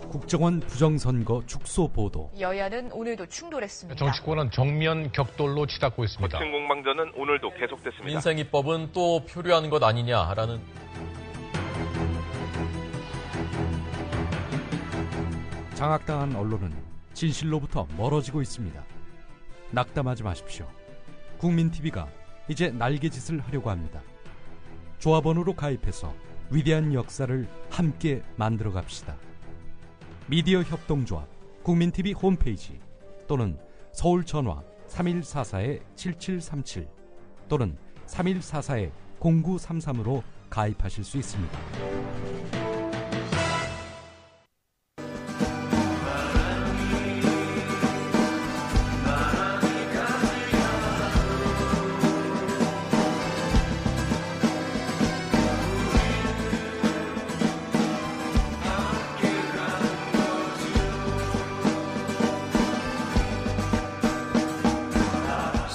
국정원 부정선거 축소 보도. 여야는 오늘도 충돌했습니다. 정치권은 정면 격돌로 치닫고 있습니다. 거친 공방전은 오늘도 계속됐습니다. 민생입법은 또 표류하는 것 아니냐라는. 장악당한 언론은 진실로부터 멀어지고 있습니다. 낙담하지 마십시오. 국민TV가 이제 날개짓을 하려고 합니다. 조합원으로 가입해서 위대한 역사를 함께 만들어 갑시다. 미디어 협동조합 국민TV 홈페이지 또는 서울 전화 3144-7737 또는 3144-0933으로 가입하실 수 있습니다.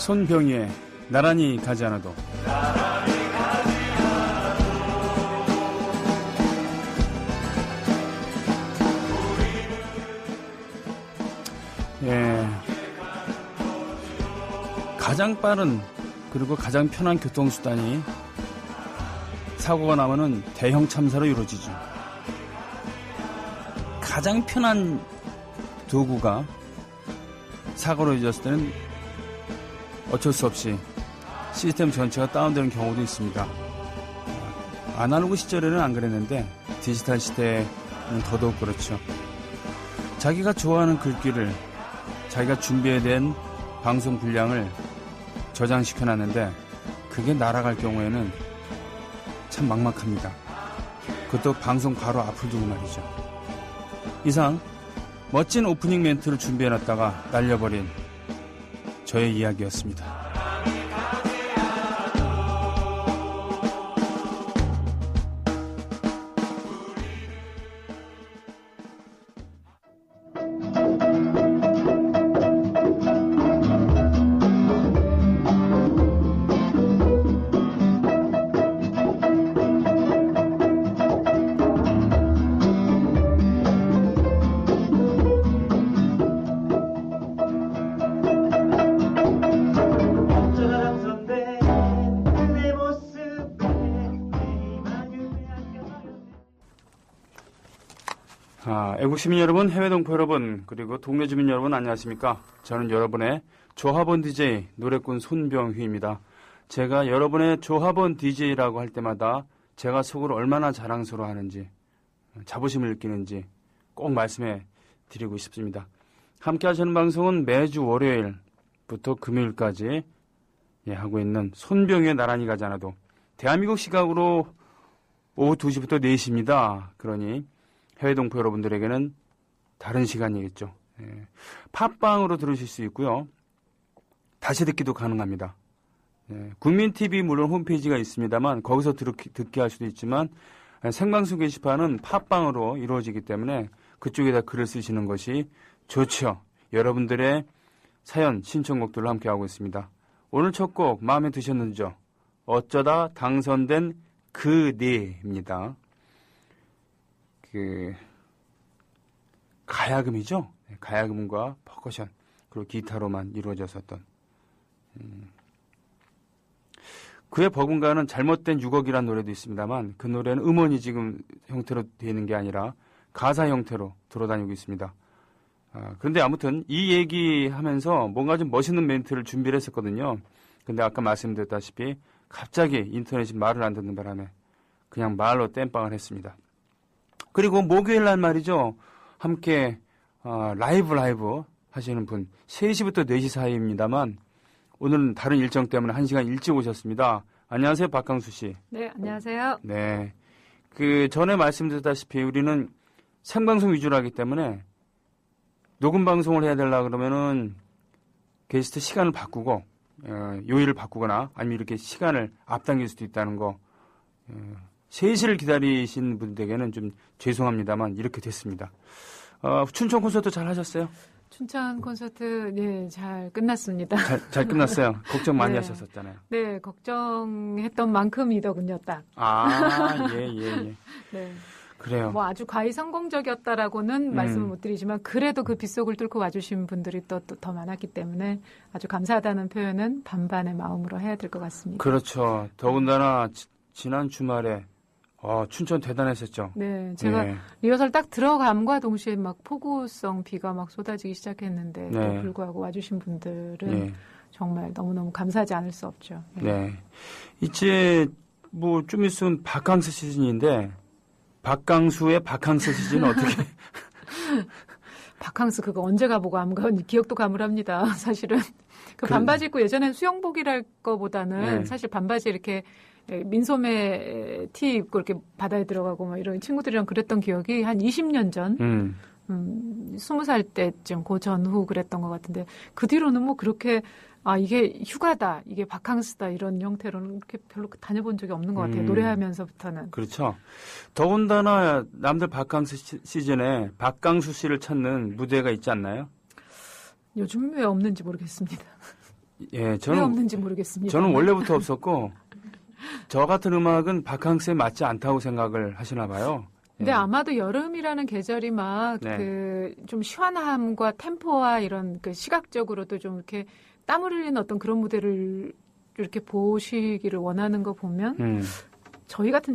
손병희의 나란히 가지 않아도. 예, 가장 빠른 그리고 가장 편한 교통수단이 사고가 나면은 대형 참사로 이루어지죠. 가장 편한 도구가 사고로 이어졌을 때는 어쩔 수 없이 시스템 전체가 다운되는 경우도 있습니다. 아날로그 시절에는 안 그랬는데 디지털 시대에는 더더욱 그렇죠. 자기가 좋아하는 글귀를 자기가 준비해낸 방송 분량을 저장시켜놨는데 그게 날아갈 경우에는 참 막막합니다. 그것도 방송 바로 앞을 두고 말이죠. 이상 멋진 오프닝 멘트를 준비해놨다가 날려버린 저의 이야기였습니다. 애국 시민 여러분, 해외 동포 여러분, 그리고 동네 주민 여러분 안녕하십니까? 저는 여러분의 조합원 DJ 노래꾼 손병휘입니다. 제가 여러분의 조합원 DJ라고 할 때마다 제가 속으로 얼마나 자랑스러워하는지, 자부심을 느끼는지 꼭 말씀해 드리고 싶습니다. 함께 하시는 방송은 매주 월요일부터 금요일까지 하고 있는 손병휘의 나란히 가지 않아도 대한민국 시각으로 오후 2시부터 4시입니다. 그러니 해외 동포 여러분들에게는 다른 시간이겠죠. 팟빵으로 들으실 수 있고요. 다시 듣기도 가능합니다. 국민TV 물론 홈페이지가 있습니다만 거기서 듣게 할 수도 있지만 생방송 게시판은 팟빵으로 이루어지기 때문에 그쪽에다 글을 쓰시는 것이 좋죠. 여러분들의 사연 신청곡들로 함께하고 있습니다. 오늘 첫 곡 마음에 드셨는지요? 어쩌다 당선된 그대입니다. 가야금이죠. 가야금과 퍼커션 그리고 기타로만 이루어졌었던 그의 버금가는 잘못된 6억이라는 노래도 있습니다만 그 노래는 음원이 지금 형태로 되는 게 아니라 가사 형태로 돌아다니고 있습니다. 그런데 아무튼 이 얘기하면서 뭔가 좀 멋있는 멘트를 준비를 했었거든요. 근데 아까 말씀드렸다시피 갑자기 인터넷이 말을 안 듣는 바람에 그냥 말로 땜빵을 했습니다. 그리고 목요일 날 말이죠. 함께 라이브 하시는 분 3시부터 4시 사이입니다만 오늘은 다른 일정 때문에 1시간 일찍 오셨습니다. 안녕하세요. 박강수 씨. 네, 안녕하세요. 네. 전에 말씀드렸다시피 우리는 생방송 위주로 하기 때문에 녹음 방송을 해야 되려고 그러면은 게스트 시간을 바꾸고 요일을 바꾸거나 아니면 이렇게 시간을 앞당길 수도 있다는 거 3시를 기다리신 분들에게는 좀 죄송합니다만 이렇게 됐습니다. 춘천 콘서트 잘 하셨어요? 춘천 콘서트 네, 잘 끝났습니다. 잘 끝났어요. 걱정 많이 네. 하셨었잖아요. 네, 걱정했던 만큼이더군요, 딱. 예. 네. 그래요. 뭐 아주 과히 성공적이었다라고는 말씀을 못 드리지만 그래도 그 빗속을 뚫고 와주신 분들이 또 더 많았기 때문에 아주 감사하다는 표현은 반반의 마음으로 해야 될 것 같습니다. 그렇죠. 더군다나 지난 주말에 춘천 대단했었죠. 네, 제가 예. 리허설 딱 들어감과 동시에 막 폭우성 비가 막 쏟아지기 시작했는데 네. 또 불구하고 와주신 분들은 예. 정말 너무너무 감사하지 않을 수 없죠. 예. 네. 이제 뭐 좀 있으면 바캉스 시즌인데 박강수의 바캉스 시즌은 어떻게? 바캉스 그거 언제 가보고 안 가본 기억도 가물합니다. 사실은 그 반바지 입고 예전엔 수영복이랄 거보다는 네. 사실 반바지 이렇게 민소매 티 입고 이렇게 바다에 들어가고 막 이런 친구들이랑 그랬던 기억이 한 20년 전, 20살 때쯤 그 전후 그랬던 것 같은데 그 뒤로는 뭐 그렇게 이게 휴가다, 이게 바캉스다 이런 형태로는 그렇게 별로 다녀본 적이 없는 것 같아요. 노래하면서부터는. 그렇죠. 더군다나 남들 바캉스 시즌에 박강수 씨를 찾는 무대가 있지 않나요? 요즘 왜 없는지 모르겠습니다. 예, 왜 저는 없는지 모르겠습니다. 저는 원래부터 없었고 저 같은 음악은 바캉스에 맞지 않다고 생각을 하시나 봐요. 근데 예. 아마도 여름이라는 계절이 막 네. 그 좀 시원함과 템포와 이런 그 시각적으로도 좀 이렇게 땀을 흘리는 어떤 그런 무대를 이렇게 보시기를 원하는 거 보면 저 같은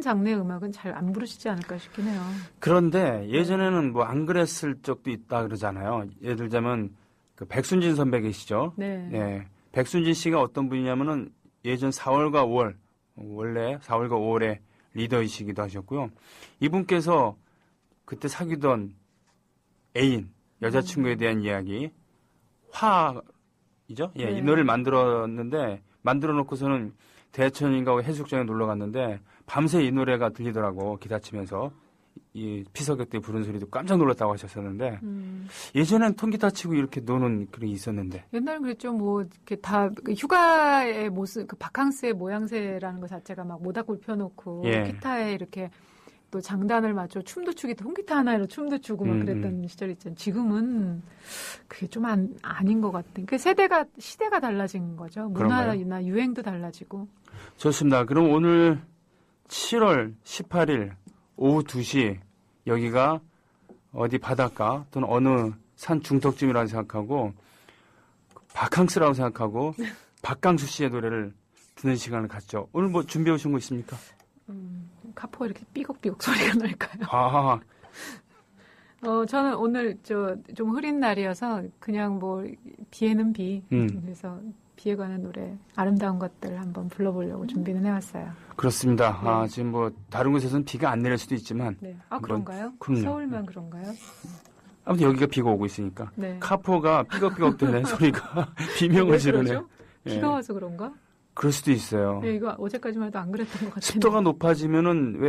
장르의 음악은 잘 안 부르시지 않을까 싶긴 해요. 그런데 예전에는 뭐 안 그랬을 적도 있다 그러잖아요. 예를 들자면 그 백순진 선배 계시죠? 네. 예. 백순진 씨가 어떤 분이냐면은 예전 4월과 5월, 원래 4월과 5월에 리더이시기도 하셨고요. 이분께서 그때 사귀던 애인, 여자친구에 대한 이야기, 화이죠? 예, 네. 이 노래를 만들어 놓고서는 대천인가 해수욕장에 놀러 갔는데 밤새 이 노래가 들리더라고, 기타 치면서. 이 피서객 때 부른 소리도 깜짝 놀랐다고 하셨었는데, 예전엔 통기타 치고 이렇게 노는 그런 게 있었는데. 옛날엔 그랬죠. 뭐 이렇게 다 휴가의 모습, 그 바캉스의 모양새라는 것 자체가 막 모닥불 펴놓고 예. 기타에 이렇게 또 장단을 맞춰 춤도 추기, 통기타 하나로 춤도 추고 막 그랬던 시절이 있잖아요. 지금은 그게 좀 아닌 것 같은. 그 시대가 달라진 거죠. 문화나 그런가요? 유행도 달라지고. 좋습니다. 그럼 오늘 7월 18일 오후 2시 여기가 어디 바닷가 또는 어느 산 중턱쯤이라고 생각하고 바캉스라고 생각하고 박강수 씨의 노래를 듣는 시간을 갖죠. 오늘 뭐 준비해 오신 거 있습니까? 카포가 이렇게 삐걱삐걱 소리가 날까요? 아, 저는 오늘 좀 흐린 날이어서 그냥 뭐 비에는 비. 그래서 비에 관한 노래 아름다운 것들 한번 불러보려고 준비는 해왔어요. 그렇습니다. 네. 지금 뭐 다른 곳에서는 비가 안 내릴 수도 있지만 네. 한번- 그런가요? 그럼요. 서울만 그런가요? 아무튼 여기가 비가 오고 있으니까 네. 카포가 삐걱삐걱 되는 소리가 비명을 왜 지르네. 그러죠? 예. 비가 와서 그런가? 그럴 수도 있어요. 네, 이거 어제까지만 해도 안 그랬던 것 같은데. 습도가 높아지면은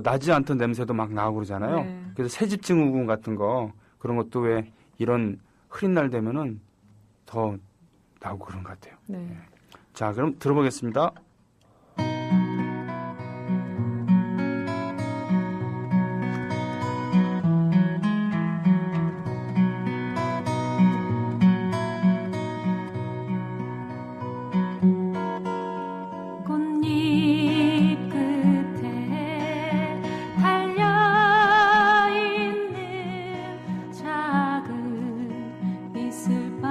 나지 않던 냄새도 막 나고 그러잖아요. 네. 그래서 새집증후군 같은 거 그런 것도 왜 이런 흐린 날 되면은 더 나고 그런 것 같아요. 네. 자, 그럼 들어보겠습니다. 꽃잎 끝에 달려있는 작은 이슬방울들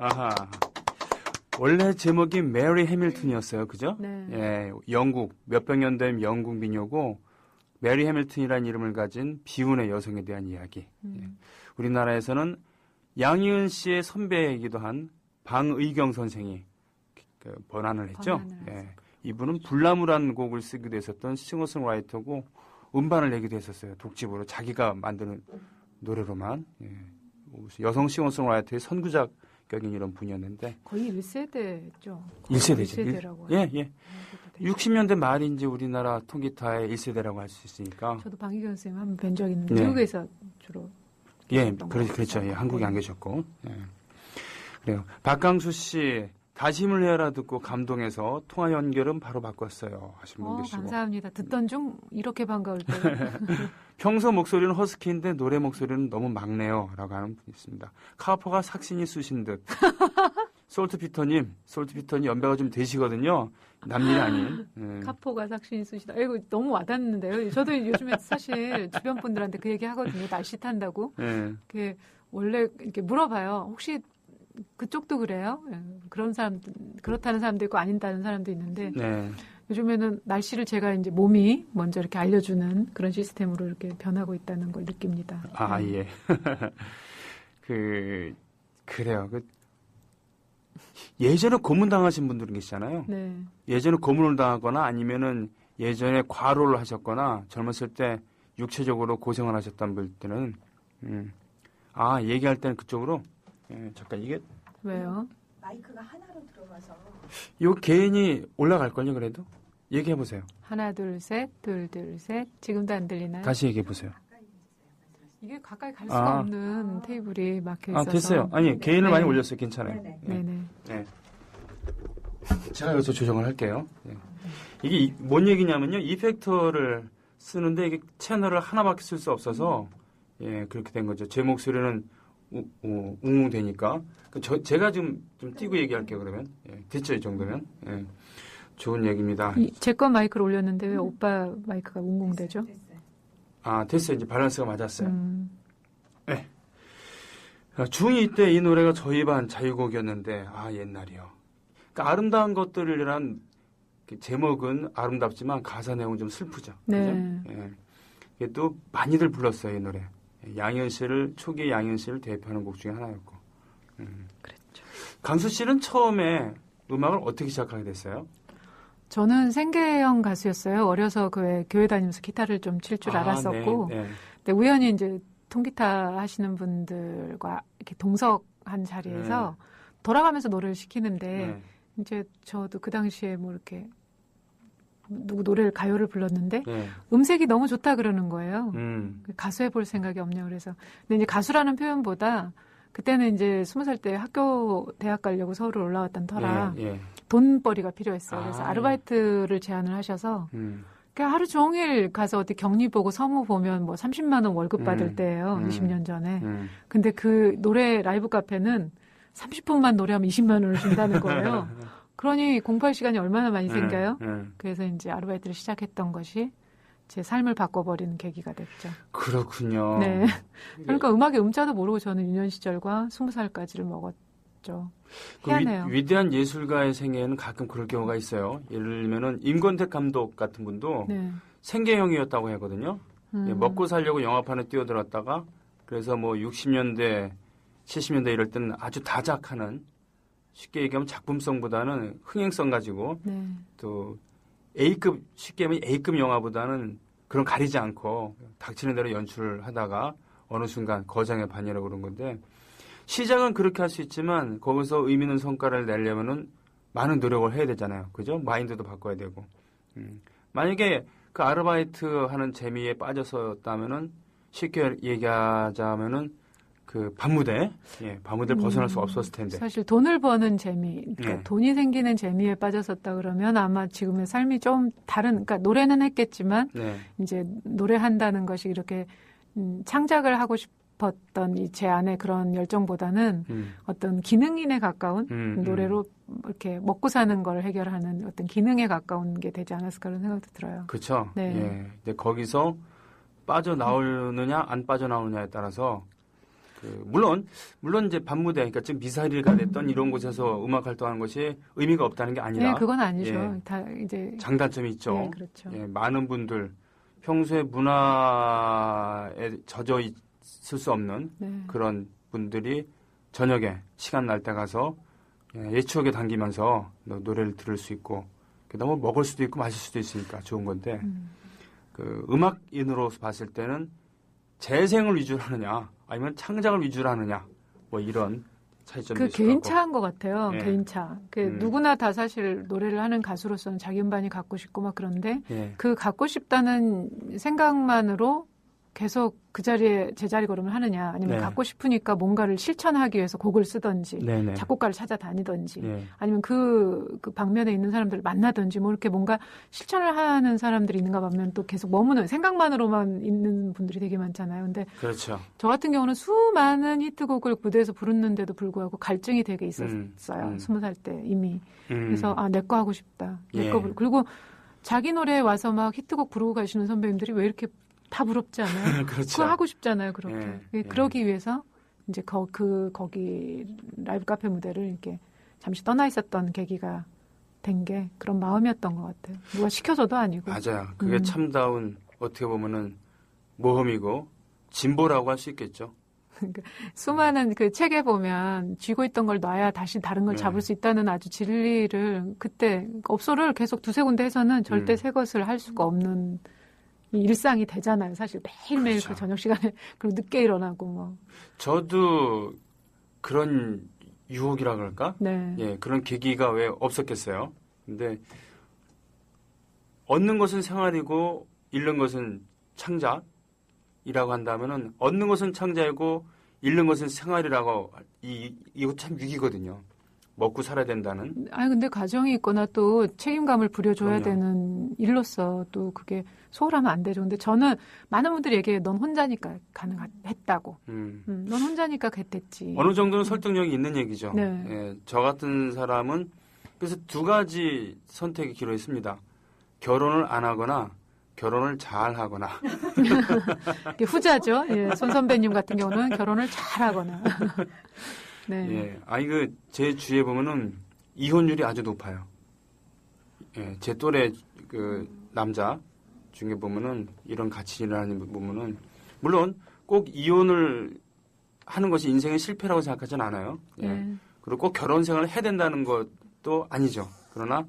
아하. 원래 제목이 메리 해밀턴이었어요. 그죠? 네. 예, 영국, 몇백 년 된 영국 민요고, 메리 해밀턴이라는 이름을 가진 비운의 여성에 대한 이야기. 예. 우리나라에서는 양희은 씨의 선배이기도 한 방의경 선생이 번안을 했죠. 예. 이분은 불나무라는 곡을 쓰기도 했었던 싱어송라이터고, 음반을 내기도 했었어요. 독집으로 자기가 만드는 노래로만. 예. 여성 싱어송라이터의 선구자격인 이런 분이었는데 거의 1세대죠. 1세대죠. 1세대라고. 예, 예. 60년대 말인지 우리나라 통기타의 1세대라고 할 수 있으니까. 저도 방희경 선생님 한번 뵌 적 있는데 네. 미국에서 주로. 예, 그렇죠. 예, 한국에 안 계셨고. 예. 그래요. 박강수 씨, 다시 힘을 내어라 듣고 감동해서 통화 연결은 바로 바꿨어요. 하신 분 계시고. 감사합니다. 듣던 중 이렇게 반가울 때. 평소 목소리는 허스키인데 노래 목소리는 너무 막네요. 라고 하는 분이 있습니다. 카퍼가 삭신이 쑤신 듯. 솔트피터님 연배가 좀 되시거든요. 남일이 아닌. 예. 카포가 삭신이 쑤시다. 이거 너무 와닿는데요. 저도 요즘에 사실 주변 분들한테 그 얘기 하거든요. 날씨 탄다고. 예. 그 원래 이렇게 물어봐요. 혹시 그쪽도 그래요? 예, 그런 사람, 그렇다는 사람도 있고 아닌다는 사람도 있는데 네. 요즘에는 날씨를 제가 이제 몸이 먼저 이렇게 알려주는 그런 시스템으로 이렇게 변하고 있다는 걸 느낍니다. 아, 예. 그래요. 예전에 고문 당하신 분들은 계시잖아요. 네. 예전에 고문을 당하거나 아니면은 예전에 과로를 하셨거나 젊었을 때 육체적으로 고생을 하셨던 분들은, 얘기할 때는 그쪽으로, 예, 잠깐 이게. 왜요? 마이크가 하나로 들어가서. 요 개인이 올라갈걸요, 그래도? 얘기해보세요. 하나, 둘, 셋, 둘, 둘, 셋. 지금도 안 들리나요? 다시 얘기해보세요. 이게 가까이 갈 수가 없는 테이블이 막혀 있어서. 됐어요. 아니, 개인을 네. 많이 올렸어요. 괜찮아요. 네네. 네. 제가 여기서 조정을 할게요. 네. 이게 뭔 얘기냐면요. 이펙터를 쓰는데 이게 채널을 하나밖에 쓸 수 없어서, 예, 그렇게 된 거죠. 제 목소리는 웅웅 되니까. 제가 좀 띄고 얘기할게요, 그러면. 예, 됐죠, 이 정도면. 예, 좋은 얘기입니다. 제 거 마이크를 올렸는데 왜 오빠 마이크가 웅웅대죠? 됐어요. 이제 밸런스가 맞았어요. 네. 중2 때 이 노래가 저희 반 자유곡이었는데, 옛날이요. 그러니까 아름다운 것들이란 제목은 아름답지만 가사 내용은 좀 슬프죠. 네. 그죠? 예. 이게 또 많이들 불렀어요, 이 노래. 초기 양희은 씨를 대표하는 곡 중에 하나였고. 그랬죠. 강수 씨는 처음에 음악을 어떻게 시작하게 됐어요? 저는 생계형 가수였어요. 어려서 교회 다니면서 기타를 좀 칠 줄 알았었고. 네. 근데 우연히 이제 통기타 하시는 분들과 이렇게 동석한 자리에서 돌아가면서 노래를 시키는데 이제 저도 그 당시에 뭐 이렇게 가요를 불렀는데 음색이 너무 좋다 그러는 거예요. 가수 해볼 생각이 없냐 그래서. 근데 이제 가수라는 표현보다 그때는 이제 20살 때 대학 가려고 서울을 올라왔던 터라 돈벌이가 필요했어요. 그래서 아르바이트를 제안을 하셔서 그러니까 하루 종일 가서 어디 격리 보고 서무 보면 뭐 30만 원 월급 받을 때예요. 20년 전에. 근데 그 노래 라이브 카페는 30분만 노래하면 20만 원을 준다는 거예요. 그러니 공부할 시간이 얼마나 많이 생겨요? 그래서 이제 아르바이트를 시작했던 것이 제 삶을 바꿔버리는 계기가 됐죠. 그렇군요. 네. 그러니까 음악의 음자도 모르고 저는 유년 시절과 20살까지를 먹었죠. 희한해요. 위대한 예술가의 생애에는 가끔 그럴 경우가 있어요. 예를 들면은 임권택 감독 같은 분도 생계형이었다고 하거든요. 먹고 살려고 영화판에 뛰어들었다가 그래서 뭐 60년대, 70년대 이럴 때는 아주 다작하는 쉽게 얘기하면 작품성보다는 흥행성 가지고 또 A급, 쉽게 하면 A급 영화보다는 그런 가리지 않고 닥치는 대로 연출을 하다가 어느 순간 거장의 반이라고 그런 건데 시작은 그렇게 할 수 있지만 거기서 의미 있는 성과를 내려면은 많은 노력을 해야 되잖아요. 그죠? 마인드도 바꿔야 되고. 만약에 그 아르바이트 하는 재미에 빠졌었다면은 쉽게 얘기하자면은 그 밤무대를 벗어날 수 없었을 텐데. 사실 돈을 버는 재미, 그러니까 돈이 생기는 재미에 빠졌었다 그러면 아마 지금의 삶이 좀 다른, 그러니까 노래는 했겠지만 이제 노래한다는 것이 이렇게 창작을 하고 싶었던 제 안의 그런 열정보다는 어떤 기능인에 가까운 노래로 이렇게 먹고 사는 걸 해결하는 어떤 기능에 가까운 게 되지 않았을까 그런 생각도 들어요. 그렇죠. 네. 예. 근데 거기서 빠져나오느냐 안 빠져나오느냐에 따라서 물론 이제 밤무대, 그러니까 지금 미사일가 됐던 이런 곳에서 음악 활동하는 것이 의미가 없다는 게 아니라. 네, 그건 아니죠. 예, 다 이제 장단점이 있죠. 네, 그렇죠. 예, 많은 분들 평소에 문화에 젖어 있을 수 없는 네. 그런 분들이 저녁에 시간 날 때 가서 옛 추억에 당기면서 노래를 들을 수 있고 너무 먹을 수도 있고 마실 수도 있으니까 좋은 건데 그 음악인으로 봤을 때는 재생을 위주로 하느냐 아니면 창작을 위주로 하느냐 뭐 이런 차이점이 그 있을 것 개인차인 것 같아요. 예. 개인차. 누구나 다 사실 노래를 하는 가수로서는 자기 음반이 갖고 싶고 막 그런데 예. 그 갖고 싶다는 생각만으로 계속 그 자리에 제자리 걸음을 하느냐 아니면 네. 갖고 싶으니까 뭔가를 실천하기 위해서 곡을 쓰든지 네네. 작곡가를 찾아다니든지 예. 아니면 그 방면에 있는 사람들을 만나든지 뭐 이렇게 뭔가 실천을 하는 사람들이 있는가 보면 또 계속 머무는 생각만으로만 있는 분들이 되게 많잖아요. 근데 그렇죠. 저 같은 경우는 수많은 히트곡을 무대에서 부르는데도 불구하고 갈증이 되게 있었어요. 20살 때 이미. 그래서 내 거 하고 싶다. 내 거 예. 그리고 자기 노래에 와서 막 히트곡 부르고 가시는 선배님들이 왜 이렇게 다 부럽지 않아요? 그렇죠. 그거 하고 싶잖아요, 그렇게. 예, 예. 그러기 위해서 이제 거기 라이브 카페 무대를 이렇게 잠시 떠나 있었던 계기가 된 게 그런 마음이었던 것 같아요. 누가 시켜줘도 아니고. 맞아요. 그게 참다운 어떻게 보면은 모험이고 진보라고 할 수 있겠죠. 수많은 그 책에 보면 쥐고 있던 걸 놔야 다시 다른 걸 네. 잡을 수 있다는 아주 진리를 그때 업소를 계속 두세 군데 해서는 절대 새 것을 할 수가 없는 이 일상이 되잖아요. 사실 매일매일 그렇죠. 그 저녁 시간에 그리고 늦게 일어나고 뭐. 저도 그런 유혹이라 그럴까? 네. 예, 그런 계기가 왜 없었겠어요. 근데 얻는 것은 생활이고 잃는 것은 창작이라고 한다면은 얻는 것은 창작이고 잃는 것은 생활이라고 이거 참 위기거든요. 먹고 살아야 된다는. 아니 근데 가정이 있거나 또 책임감을 부려줘야 그럼요. 되는 일로서 또 그게 소홀하면 안 되죠. 근데 저는 많은 분들이 얘기해요. 넌 혼자니까 가능했다고. 넌 혼자니까 됐지. 어느 정도는 설득력이 있는 얘기죠. 네. 예, 저 같은 사람은 그래서 두 가지 선택의 기로 있습니다. 결혼을 안 하거나 결혼을 잘 하거나. 이게 후자죠. 예, 손 선배님 같은 경우는 결혼을 잘 하거나. 네. 예, 제 주위에 보면은 이혼율이 아주 높아요. 예, 제 또래 그 남자 중에 보면은 이런 가치를 하는 보면은 물론 꼭 이혼을 하는 것이 인생의 실패라고 생각하진 않아요. 예. 네. 그리고 꼭 결혼 생활을 해야 된다는 것도 아니죠. 그러나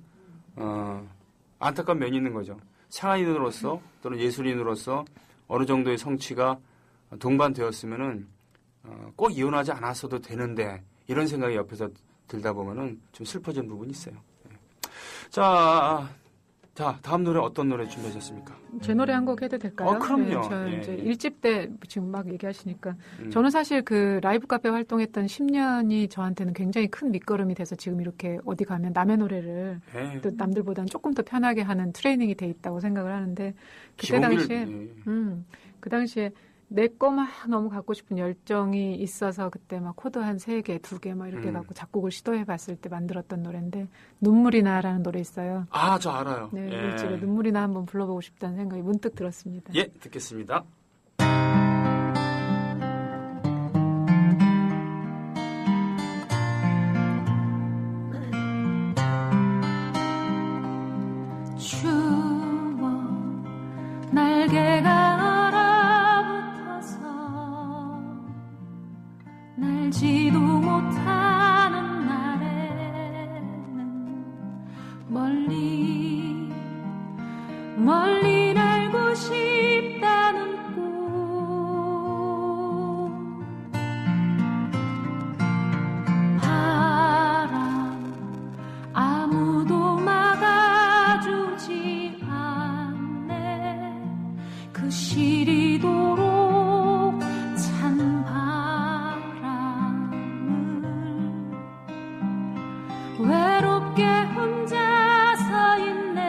안타까운 면이 있는 거죠. 생활인으로서 또는 예술인으로서 어느 정도의 성취가 동반되었으면은 꼭 이혼하지 않았어도 되는데 이런 생각이 옆에서 들다 보면은 좀 슬퍼지는 부분이 있어요. 네. 자, 다음 노래 어떤 노래 준비하셨습니까? 제 노래 한 곡 해도 될까요? 그럼요. 네, 저 예, 이제 예. 1집 때 지금 막 얘기하시니까 저는 사실 그 라이브 카페 활동했던 10년이 저한테는 굉장히 큰 밑거름이 돼서 지금 이렇게 어디 가면 남의 노래를 예. 또 남들보다는 조금 더 편하게 하는 트레이닝이 돼 있다고 생각을 하는데 그때 당시에 그 당시에 내 거 막 너무 갖고 싶은 열정이 있어서 그때 막 코드 한 3개, 2개 막 이렇게 갖고 작곡을 시도해 봤을 때 만들었던 노래인데 눈물이 나라는 노래 있어요. 아, 저 알아요. 네, 예. 제가 눈물이 나 한번 불러보고 싶다는 생각이 문득 들었습니다. 예, 듣겠습니다. 추워 날개가 얼어붙어서 날지도 못하는 날에는 멀리 멀리 날고 싶다는 꿈 바람 아무도 막아주지 않네 그 시리도록 찬 바람을 외롭게 혼자 서 있네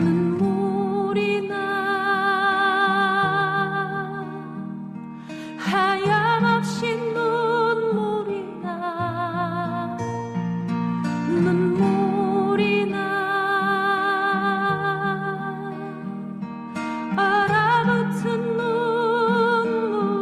눈물이 나 하염없이 눈물이 나 눈물이 나 얼어붙은 눈물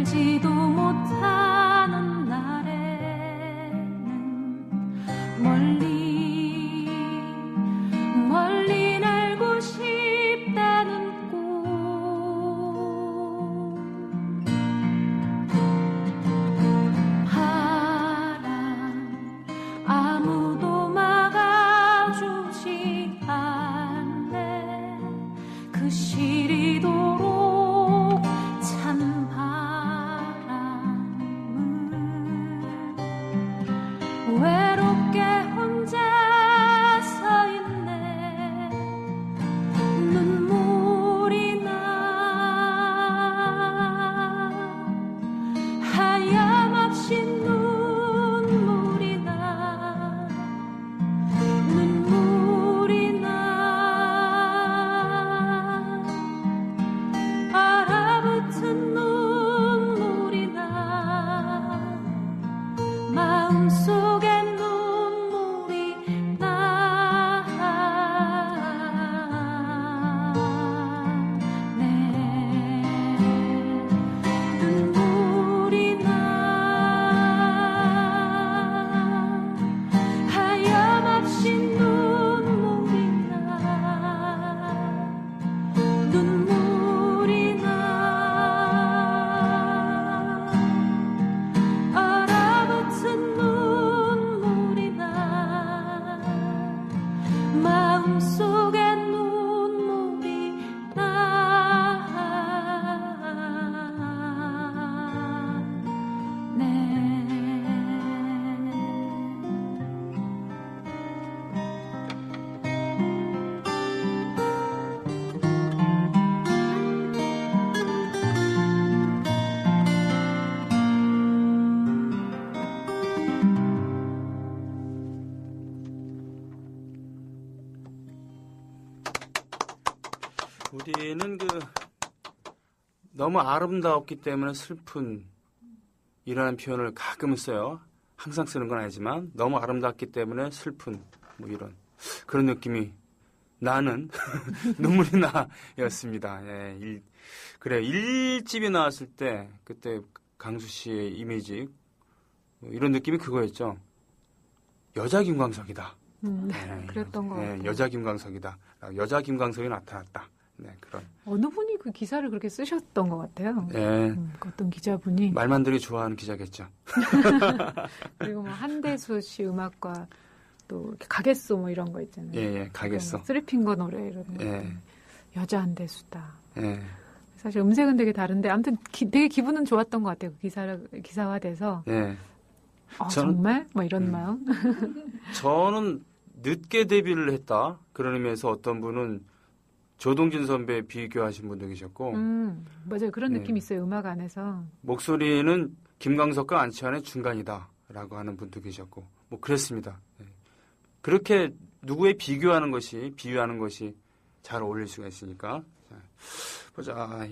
알지도 못하는 날에는 멀리 멀리 날고 싶다는 꿈 바람 아무도 막아주지 않네 그 시리도록 찬 바람은 외롭게 혼자 서 있네 눈물이 나 하염없이 눈물이 나 눈물이 나 얼어붙은 눈물이 나 마음속에 눈물이 나 눈물이 나 하염없이 눈물이 나 눈물이 나 얼어붙은 눈물이 나 마음속에 눈물이 우리는 너무 아름다웠기 때문에 슬픈 이라는 표현을 가끔은 써요. 항상 쓰는 건 아니지만 너무 아름답기 때문에 슬픈 뭐 이런 그런 느낌이 나는 눈물이 나였습니다. 예, 그래 1집이 나왔을 때 그때 강수 씨의 이미지 이런 느낌이 그거였죠. 여자 김광석이다. 그랬던 것 같아요. 여자 김광석이다. 여자 김광석이 나타났다. 네, 그런. 어느 분이 그 기사를 그렇게 쓰셨던 것 같아요. 예. 어떤 기자분이. 말만 들이 좋아하는 기자겠죠. 그리고 뭐 한대수 씨 음악과 또 이렇게 가겠소 뭐 이런 거 있잖아요. 예, 가겠소. 쓰리핑거 노래 이런 거. 예. 여자 한대수다. 예. 사실 음색은 되게 다른데 아무튼 되게 기분은 좋았던 것 같아요. 그 기사화돼서. 예. 정말? 뭐 이런 마음. 저는 늦게 데뷔를 했다. 그런 의미에서 어떤 분은 조동진 선배 비교하신 분도 계셨고. 맞아요. 그런 느낌이 있어요. 음악 안에서. 목소리는 김광석과 안치환의 중간이다라고 하는 분도 계셨고. 뭐 그랬습니다. 네. 그렇게 누구에 비교하는 것이 비유하는 것이 잘 어울릴 수가 있으니까. 자, 보자.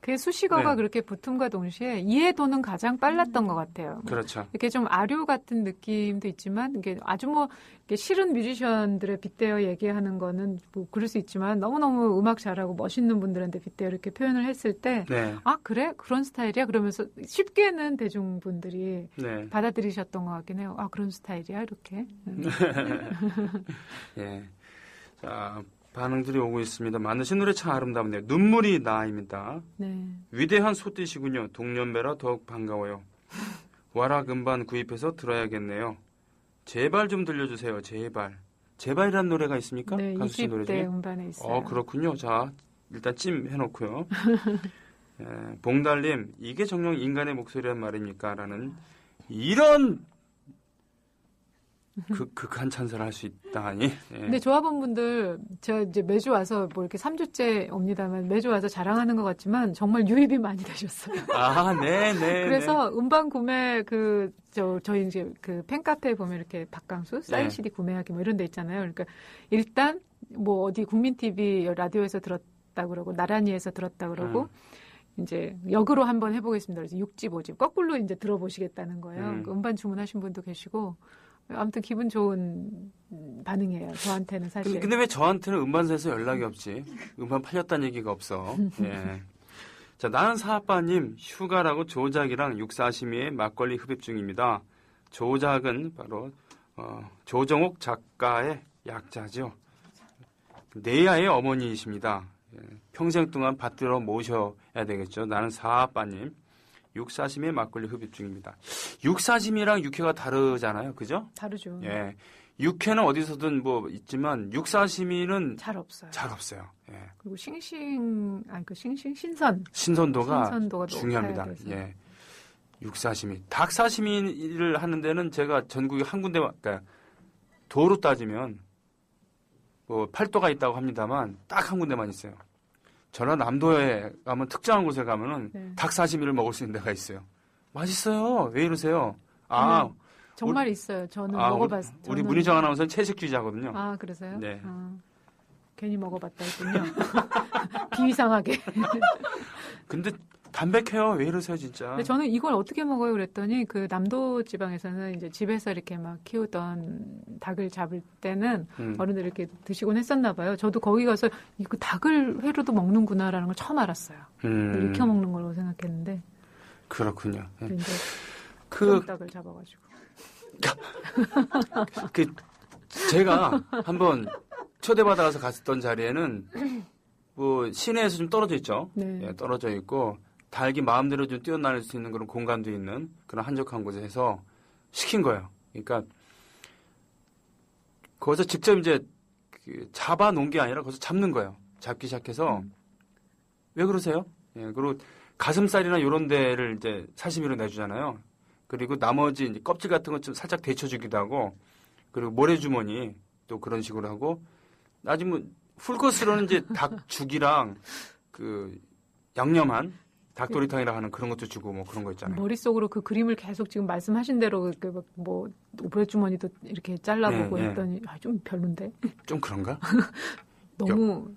그 수식어가 네. 그렇게 붙음과 동시에 이해도는 가장 빨랐던 것 같아요. 그렇죠. 이렇게 좀 아류 같은 느낌도 있지만 이게 아주 뭐 이렇게 싫은 뮤지션들에 빗대어 얘기하는 거는 뭐 그럴 수 있지만 너무너무 음악 잘하고 멋있는 분들한테 빗대어 이렇게 표현을 했을 때 네. 아 그래? 그런 스타일이야? 그러면서 쉽게는 대중분들이 네. 받아들이셨던 것 같긴 해요. 아 그런 스타일이야? 이렇게. 예. 자, 반응들이 오고 있습니다. 만드신 노래 참 아름답네요. 눈물이 나입니다. 네. 위대한 소띠시군요. 동년배라 더욱 반가워요. 와락 음반 구입해서 들어야겠네요. 제발 좀 들려주세요. 제발. 제발이란 노래가 있습니까? 네, 가수 씨 노래 20대 중에? 음반에 있어요. 그렇군요. 자, 일단 찜 해놓고요. 예, 봉달님, 이게 정녕 인간의 목소리란 말입니까? 라는 이런 극한 찬사를 할 수 있다니. 예. 근데 조합원분들 저 이제 매주 와서 뭐 이렇게 3주째 옵니다만 매주 와서 자랑하는 것 같지만 정말 유입이 많이 되셨어요. 아, 네. 그래서 음반 구매 저희 이제 그 팬카페에 보면 이렇게 박강수 사인 네. CD 구매하기 뭐 이런 데 있잖아요. 그러니까 일단 뭐 어디 국민 TV 라디오에서 들었다 그러고 나란히에서 들었다 그러고 이제 역으로 한번 해보겠습니다. 그래서 6집, 5집 거꾸로 이제 들어보시겠다는 거예요. 음반 주문하신 분도 계시고. 아무튼 기분 좋은 반응이에요. 저한테는 사실. 근데 왜 저한테는 음반사에서 연락이 없지? 음반 팔렸다는 얘기가 없어. 예. 자, 나는 사아빠님 휴가라고 조작이랑 육사시미의 막걸리 흡입 중입니다. 조작은 바로 조정옥 작가의 약자죠. 내야의 어머니이십니다. 평생 동안 받들어 모셔야 되겠죠. 나는 사아빠님 육사시미의 막걸리 흡입 중입니다. 육사시미랑 육회가 다르잖아요. 그죠? 다르죠. 예. 육회는 어디서든 뭐 있지만 육사시미는 잘 없어요. 잘 없어요. 예. 그리고 신선. 신선도가 신선도가 중요합니다. 높아야 돼서. 예. 육사시미. 닭사시미를 하는 데는 제가 전국에 한 군데, 그러니까 도로 따지면 뭐 팔도가 있다고 합니다만 딱 한 군데만 있어요. 전라남도에 가면 특정한 곳에 가면은 네. 닭사시미를 먹을 수 있는 데가 있어요. 맛있어요. 왜 이러세요? 정말 있어요. 저는 먹어봤어요. 우리 문희정 아나운서는 채식주의자거든요. 아, 그러세요? 네. 괜히 먹어봤다 했군요. 비이상하게. 근데 담백해요. 왜 이러세요, 진짜? 근데 저는 이걸 어떻게 먹어요? 그랬더니 그 남도 지방에서는 이제 집에서 이렇게 막 키우던 닭을 잡을 때는 어른들이 이렇게 드시곤 했었나 봐요. 저도 거기 가서 이거 닭을 회로도 먹는구나라는 걸 처음 알았어요. 익혀 먹는 걸로 생각했는데. 그렇군요. 이제 그 닭을 잡아가지고. 제가 한번 초대받아서 갔었던 자리에는 뭐 시내에서 좀 떨어져 있죠. 네. 예, 떨어져 있고 닭이 마음대로 좀 뛰어날 수 있는 그런 공간도 있는 그런 한적한 곳에서 시킨 거예요. 그러니까 거기서 직접 이제 잡아 놓은 게 아니라 거기서 잡는 거예요. 잡기 시작해서 왜 그러세요? 예, 그리고 가슴살이나 이런 데를 이제 사시미로 내주잖아요. 그리고 나머지 이제 껍질 같은 거 좀 살짝 데쳐주기도 하고, 그리고 모래주머니 또 그런 식으로 하고, 나중에 뭐 풀코스로는 이제 닭죽이랑 그 양념한 닭도리탕이라 하는 그런 것도 주고 뭐 그런 거 있잖아요. 머릿속으로 그 그림을 계속 지금 말씀하신 대로 뭐 모래주머니도 이렇게 잘라보고 네, 네. 했더니 좀 별론데. 좀 그런가? 너무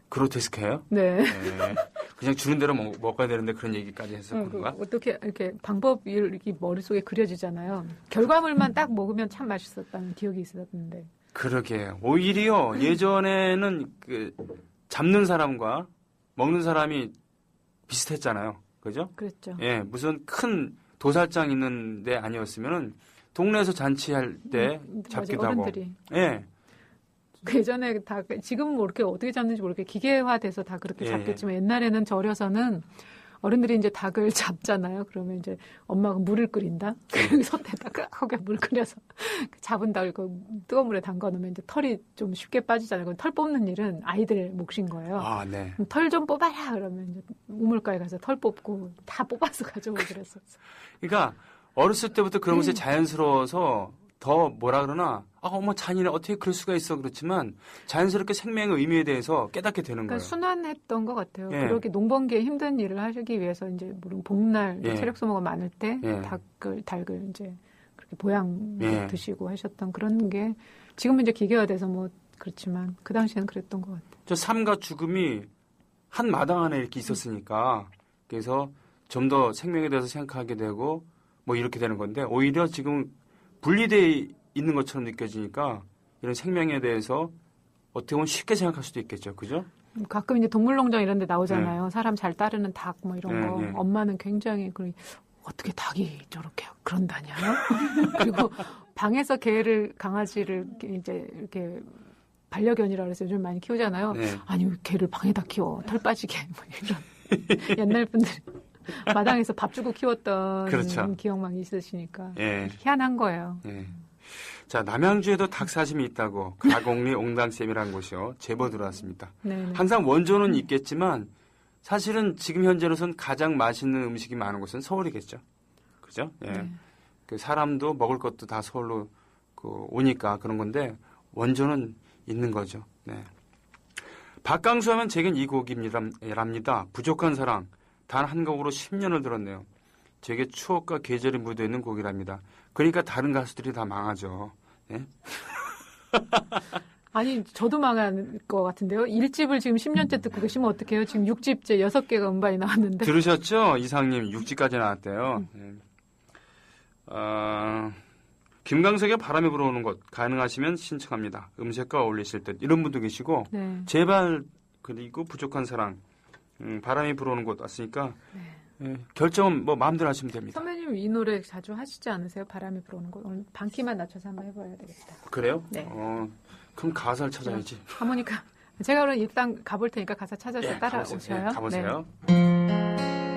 그로테스크해요? 네. 네. 그냥 주는 대로 먹어야 되는데 그런 얘기까지 해서 그런가? 어떻게 이렇게 방법이 이렇게 머릿속에 그려지잖아요. 결과물만 딱 먹으면 참 맛있었다는 기억이 있었는데. 그러게. 오히려 예전에는 그 잡는 사람과 먹는 사람이 비슷했잖아요. 그죠? 그랬죠. 예, 무슨 큰 도살장 있는 데 아니었으면은 동네에서 잔치할 때 잡기도 맞아요, 하고. 어른들이. 예. 그 예전에 다 지금은 뭐 이렇게 어떻게 잡는지 모르게 기계화돼서 다 그렇게 예. 잡겠지만 옛날에는 절여서는 어른들이 이제 닭을 잡잖아요. 그러면 이제 엄마가 물을 끓인다. 그리고 솥에다 끄하게 물 끓여서 잡은 닭을 그 뜨거운 물에 담가 놓으면 이제 털이 좀 쉽게 빠지잖아요. 그럼 털 뽑는 일은 아이들 몫인 거예요. 아, 네. 털 좀 뽑아라 그러면 이제 우물가에 가서 털 뽑고 다 뽑아서 가져오고 그랬었어. 그러니까 어렸을 때부터 그런 것이 자연스러워서 더 뭐라 그러나 어머 잔인해 어떻게 그럴 수가 있어 그렇지만 자연스럽게 생명의 의미에 대해서 깨닫게 되는 그러니까 거예요. 순환했던 것 같아요. 예. 그렇게 농번기에 힘든 일을 하시기 위해서 이제 물론 봄날 예. 체력 소모가 많을 때 예. 닭을 이제 그렇게 보양 예. 드시고 하셨던 그런 게 지금은 이제 기계화돼서 뭐 그렇지만 그 당시에는 그랬던 것 같아요. 저 삶과 죽음이 한 마당 안에 이렇게 있었으니까 그래서 좀 더 생명에 대해서 생각하게 되고 뭐 이렇게 되는 건데 오히려 지금 분리되어 있는 것처럼 느껴지니까 이런 생명에 대해서 어떻게 보면 쉽게 생각할 수도 있겠죠. 그죠? 가끔 이제 동물농장 이런 데 나오잖아요. 사람 잘 따르는 닭 뭐 이런 거. 네. 엄마는 굉장히 어떻게 닭이 저렇게 그런다냐. 그리고 방에서 강아지를 이제 이렇게 반려견이라 그래서 요즘 많이 키우잖아요. 네. 아니 개를 방에다 키워 털 빠지게 뭐 이런 옛날 분들 마당에서 밥 주고 키웠던 그렇죠. 기억만 있으시니까 예. 희한한 거예요. 예. 자, 남양주에도 닭사심이 있다고 가곡리 옹당쌤이라는 곳이요. 제보 들어왔습니다. 네네. 항상 원조는 있겠지만 사실은 지금 현재로선 가장 맛있는 음식이 많은 곳은 서울이겠죠. 그죠? 예. 네. 그 사람도 먹을 것도 다 서울로 오니까 그런 건데 원조는 있는 거죠. 네. 박강수 하면 제겐 이 곡입니다. 부족한 사랑. 단 한 곡으로 10년을 들었네요. 제게 추억과 계절이 묻어있는 곡이랍니다. 그러니까 다른 가수들이 다 망하죠. 네? 아니 저도 망할 것 같은데요. 1집을 지금 10년째 듣고 계시면 어떡해요. 지금 6집째 6개가 음반이 나왔는데. 들으셨죠? 이상님 6집까지 나왔대요. 네. 김광석의 바람이 불어오는 곳 가능하시면 신청합니다. 음색과 어울리실 듯 이런 분도 계시고 네. 제발 그리고 부족한 사랑 바람이 불어오는 곳 왔으니까 예, 결정은 뭐 마음대로 하시면 됩니다. 선배님 이 노래 자주 하시지 않으세요? 바람이 불어오는 거. 오늘 반키만 낮춰서 한번 해봐야 되겠다. 그래요? 네. 그럼 가사를 찾아야지. 하모니카. 제가 그럼 일단 가볼 테니까 가사 찾아서 예, 따라오셔요. 가보세요. 예, 가보세요.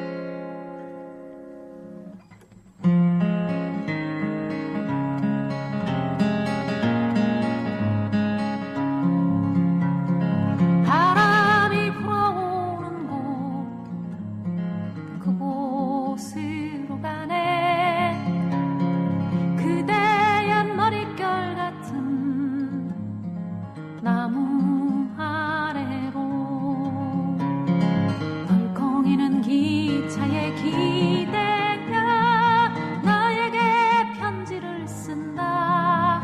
바람이 불어오는 곳 그곳으로 가네 그대의 머릿결 같은 나무 아래로 덜컹이는 기차에 기대며 나에게 편지를 쓴다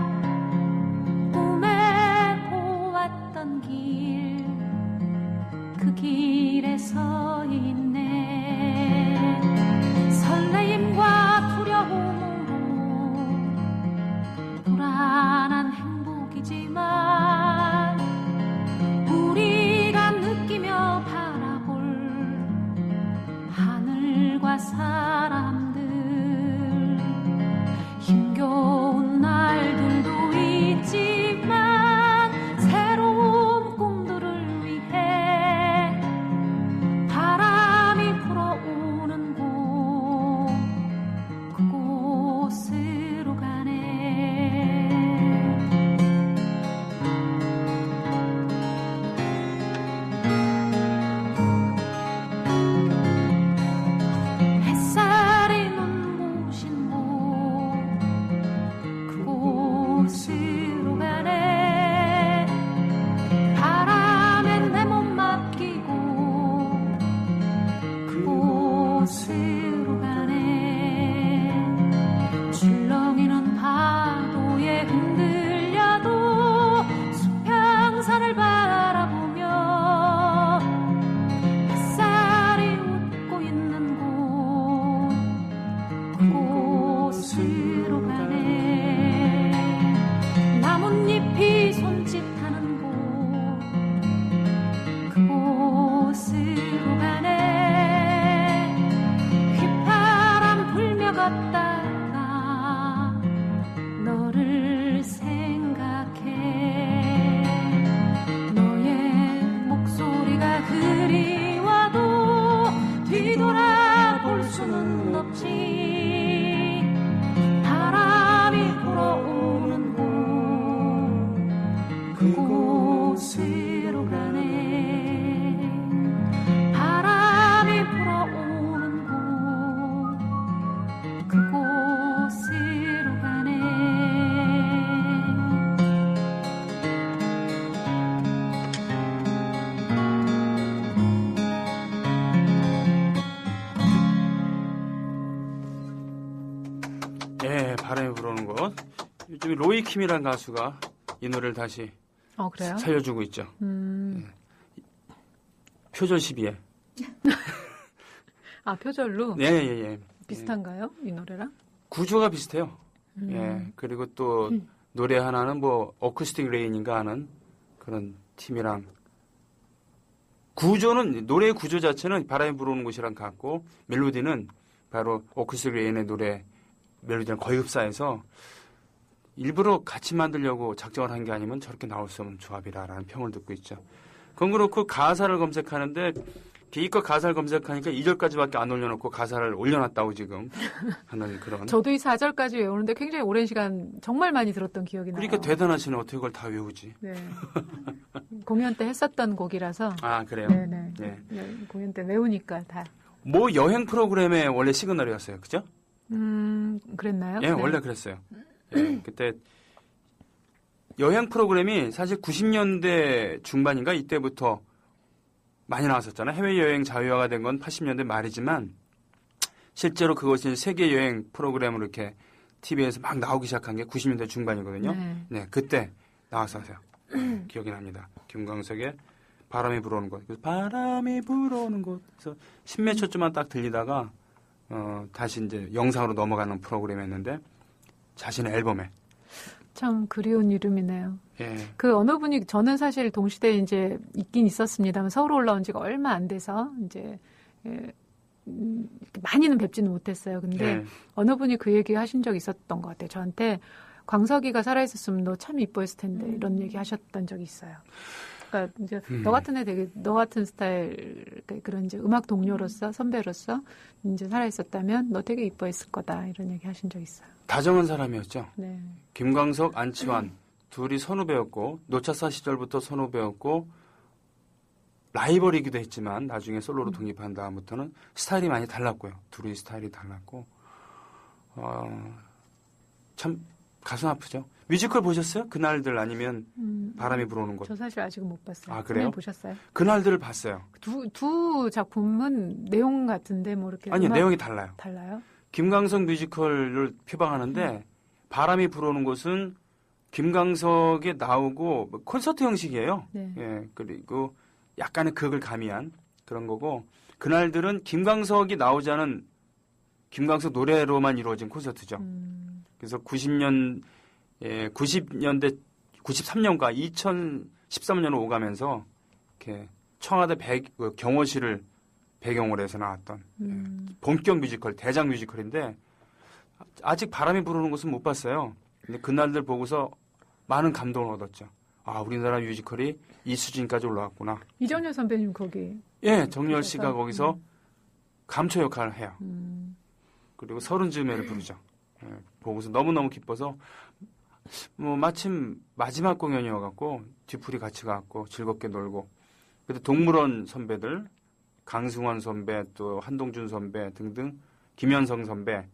꿈에 보았던 길 그 길에 서 있네 설레임과 두려움으로 불안한 행복이지만 우리가 느끼며 바라볼 하늘과 사람들 힘겨운 날들도 있지만 새로운 꿈들을 위해 바람이 불어오는 곳 그곳으로 가네 햇살이 눈부신 곳 그곳으로 가네 바람에 내 몸 맡기고 그곳으로 가네 출렁이는 파도에 흔들려도 수평선을 바라보며 햇살이 웃고 있는 곳 그곳으로 가네 나뭇잎이 손짓하는 곳 그곳으로 가네 휘파람 불며 걷다가 너를 생각해 너의 목소리가 그리워도 뒤돌아볼 수는 없지 바람이 불어오는 곳 그곳으로 가네 바람이 불어오는 곳 그곳으로 가네 예, 바람이 불어오는 곳. 요즘 로이킴이라는 가수가 이 노래를 다시 그래요? 살려주고 있죠. 표절 시비에. 표절로? 예. 비슷한가요? 이 노래랑? 구조가 비슷해요. 예, 그리고 또 노래 하나는 뭐 어쿠스틱 레인인가 하는 그런 팀이랑 구조는 노래의 구조 자체는 바람이 불어오는 곳이랑 같고 멜로디는 바로 어쿠스틱 레인의 노래 멜로디랑 거의 흡사해서 일부러 같이 만들려고 작정을 한 게 아니면 저렇게 나올 수 없는 조합이라라는 평을 듣고 있죠. 그건 그렇고 가사를 검색하는데 기껏 가사를 검색하니까 2절까지밖에 안 올려놓고 가사를 올려놨다고 지금 하는 그런. 저도 이 4절까지 외우는데 굉장히 오랜 시간 정말 많이 들었던 기억이 나요. 그러니까 대단하시네. 어떻게 그걸 다 외우지. 네. 공연 때 했었던 곡이라서. 아, 그래요? 네네. 네. 네, 공연 때 외우니까 다. 뭐 여행 프로그램의 원래 시그널이었어요. 그죠? 그랬나요? 예, 네. 원래 그랬어요. 예, 그때 여행 프로그램이 사실 90년대 중반인가 이때부터 많이 나왔었잖아요. 해외여행 자유화가 된 건 80년대 말이지만 실제로 그것이 세계 여행 프로그램으로 이렇게 TV에서 막 나오기 시작한 게 90년대 중반이거든요. 네, 그때 나왔었어요. 기억이 납니다. 김광석의 바람이 불어오는 곳. 바람이 불어오는 곳. 그래서 십몇 초쯤만 딱 들리다가 다시 이제 영상으로 넘어가는 프로그램이었는데 자신의 앨범에 참 그리운 이름이네요. 예. 그 어느 분이 저는 사실 동시대에 이제 있긴 있었습니다만 서울 올라온 지가 얼마 안 돼서 이제 많이는 뵙지는 못했어요. 근데 예. 어느 분이 그 얘기 하신 적이 있었던 것 같아요. 저한테 광석이가 살아있었으면 너 참 이뻐했을 텐데 이런 얘기 하셨던 적이 있어요. 그러니까 이제 너 같은 애 되게 너 같은 스타일 그런 이제 음악 동료로서 선배로서 이제 살아있었다면 너 되게 이뻐했을 거다 이런 얘기 하신 적 있어요. 다정한 사람이었죠. 네. 김광석, 안치환 둘이 선후배였고 노차사 시절부터 선후배였고 라이벌이기도 했지만 나중에 솔로로 독립한 다음부터는 스타일이 많이 달랐고요. 둘이 스타일이 달랐고 참 가슴 아프죠. 뮤지컬 보셨어요? 그날들 아니면 바람이 불어오는 곳? 저 사실 아직은 못 봤어요. 아, 그래요? 보셨어요? 그날들을 봤어요. 두 작품은 내용 같은데 뭐 이렇게 아니요, 내용이 달라요. 달라요? 김광석 뮤지컬을 표방하는데 바람이 불어오는 곳은 김광석이 나오고 뭐 콘서트 형식이에요. 네. 예, 그리고 약간의 극을 가미한 그런 거고 그날들은 김광석이 나오지 않은 김광석 노래로만 이루어진 콘서트죠. 그래서 90년대 93년과 2013년으로 오가면서 이렇게 청와대 경호실을 배경으로 해서 나왔던 본격 뮤지컬, 대작 뮤지컬인데 아직 바람이 부르는 곳은 못 봤어요. 근데 그날들 보고서 많은 감동을 얻었죠. 아, 우리나라 뮤지컬이 이 수준까지 올라왔구나. 이정열 선배님 거기. 예, 정열 씨가 거기서 감초 역할을 해요. 그리고 서른 즈음에를 부르죠. 예, 보고서 너무너무 기뻐서 뭐 마침 마지막 공연이어갖고 뒤풀이 같이 가갖고 즐겁게 놀고 그때 동물원 선배들 강승원 선배 또 한동준 선배 등등 김현성 선배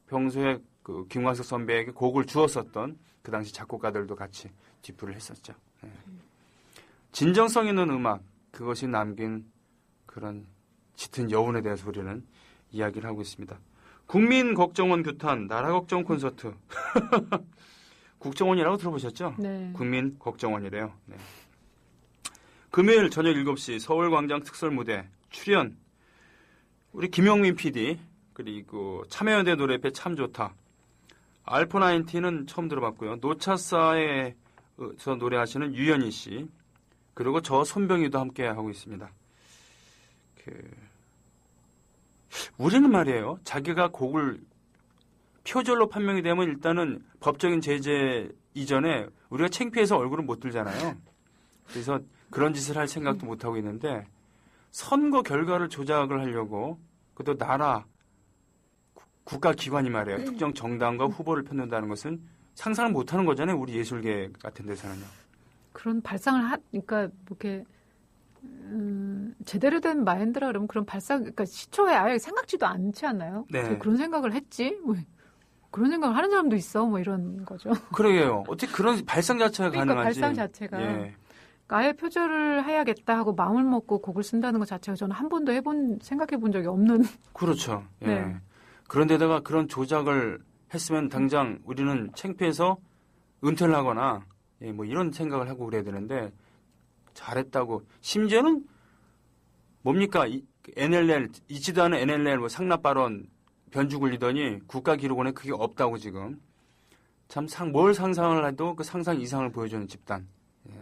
평소에 그 김광석 선배에게 곡을 주었었던 그 당시 작곡가들도 같이 뒤풀이를 했었죠. 예. 진정성 있는 음악 그것이 남긴 그런 짙은 여운에 대해서 우리는 이야기를 하고 있습니다. 국민걱정원 규탄 나라걱정 콘서트 국정원이라고 들어보셨죠? 네. 국민걱정원이래요. 네. 금요일 저녁 7시 서울광장 특설무대 출연 우리 김영민 PD 그리고 참여연대 노래회 참 좋다 알포90는 처음 들어봤고요. 노차사에서 노래하시는 유연희 씨 그리고 저 손병희도 함께 하고 있습니다. 우리는 말이에요. 자기가 곡을 표절로 판명이 되면 일단은 법적인 제재 이전에 우리가 창피해서 얼굴을 못 들잖아요. 그래서 그런 짓을 할 생각도 못 하고 있는데 선거 결과를 조작을 하려고 그것도 나라 국가기관이 말이에요. 특정 정당과 후보를 편든다는 것은 상상을 못하는 거잖아요. 우리 예술계 같은 데서는요. 그런 발상을 그러니까 이렇게 제대로 된 마인드라 그러면 그런 발상, 그러니까 시초에 아예 생각지도 않지 않나요? 네. 그런 생각을 했지? 뭐 그런 생각을 하는 사람도 있어, 뭐 이런 거죠. 그러게요. 어떻게 그런 발상 자체가 그러니까 가능한지. 발상 자체가 예. 그러니까 아예 표절을 해야겠다 하고 마음을 먹고 곡을 쓴다는 것 자체가 저는 한 번도 생각해 본 적이 없는. 그렇죠. 예. 네. 그런데다가 그런 조작을 했으면 당장 우리는 창피해서 은퇴를 하거나 예, 뭐 이런 생각을 하고 그래야 되는데 잘했다고 심지어는 뭡니까 NLL 있지도 않은 NLL 뭐 상납 발언 변주 굴리더니 국가기록원에 그게 없다고 지금 참 뭘 상상을 해도 그 상상 이상을 보여주는 집단. 예.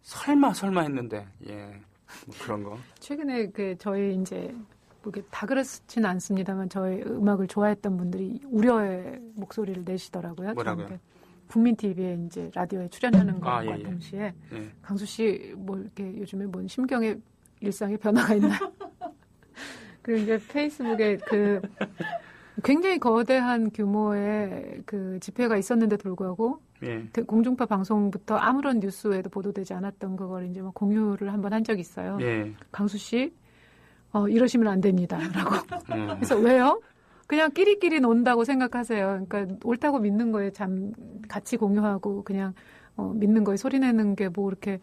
설마 했는데 예. 뭐 그런 거. 최근에 저희 이제 뭐 다 그렇지는 않습니다만 저희 음악을 좋아했던 분들이 우려의 목소리를 내시더라고요. 뭐라고요? 국민 TV에 이제 라디오에 출연하는 것과 예. 동시에 예. 강수 씨 뭐 이렇게 요즘에 뭔 심경의 일상에 변화가 있나? 그리고 이제 페이스북에 굉장히 거대한 규모의 그 집회가 있었는데도 불구하고 예. 공중파 방송부터 아무런 뉴스에도 보도되지 않았던 그걸 이제 막 공유를 한번 한 적이 있어요. 예. 강수 씨, 이러시면 안 됩니다라고. 그래서 왜요? 그냥 끼리끼리 논다고 생각하세요. 그러니까 옳다고 믿는 거에 같이 공유하고 그냥 믿는 거에 소리내는 게 뭐 이렇게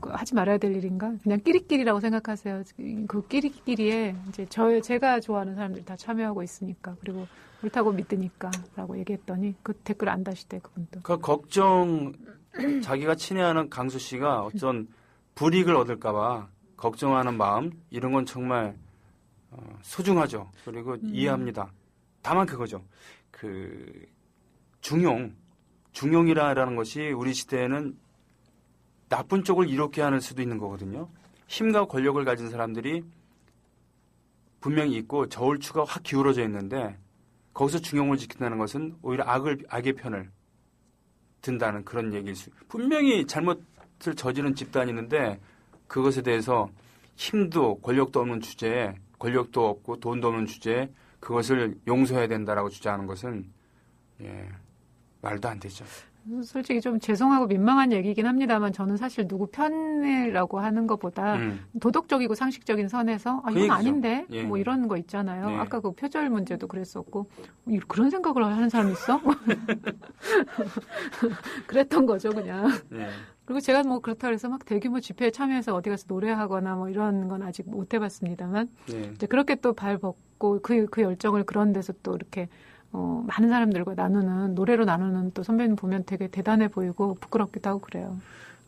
하지 말아야 될 일인가? 그냥 끼리끼리라고 생각하세요. 그 끼리끼리에 이제 제가 좋아하는 사람들이 다 참여하고 있으니까 그리고 옳다고 믿으니까라고 얘기했더니 그 댓글 안 다시대 그분도. 그 자기가 친애하는 강수 씨가 어떤 불이익을 얻을까봐 걱정하는 마음 이런 건 정말 소중하죠. 그리고 이해합니다. 다만 그거죠. 중용이라는 것이 우리 시대에는 나쁜 쪽을 이롭게 하는 수도 있는 거거든요. 힘과 권력을 가진 사람들이 분명히 있고 저울추가 확 기울어져 있는데 거기서 중용을 지킨다는 것은 오히려 악의 편을 든다는 그런 얘기일 수. 분명히 잘못을 저지른 집단이 있는데 그것에 대해서 힘도 권력도 없는 주제에 권력도 없고 돈도 없는 주제에 그것을 용서해야 된다라고 주장하는 것은 말도 안 되죠. 솔직히 좀 죄송하고 민망한 얘기긴 합니다만 저는 사실 누구 편이라고 하는 것보다 도덕적이고 상식적인 선에서 이건 얘기죠. 아닌데 예. 뭐 이런 거 있잖아요. 예. 아까 그 표절 문제도 그랬었고 그런 생각을 하는 사람이 있어? 그랬던 거죠 그냥. 네. 그리고 제가 뭐 그렇다고 해서 막 대규모 집회에 참여해서 어디 가서 노래하거나 뭐 이런 건 아직 못 해봤습니다만 이제 그렇게 또 발 벗고 그 열정을 그런 데서 또 이렇게 많은 사람들과 노래로 나누는 또 선배님 보면 되게 대단해 보이고 부끄럽기도 하고 그래요.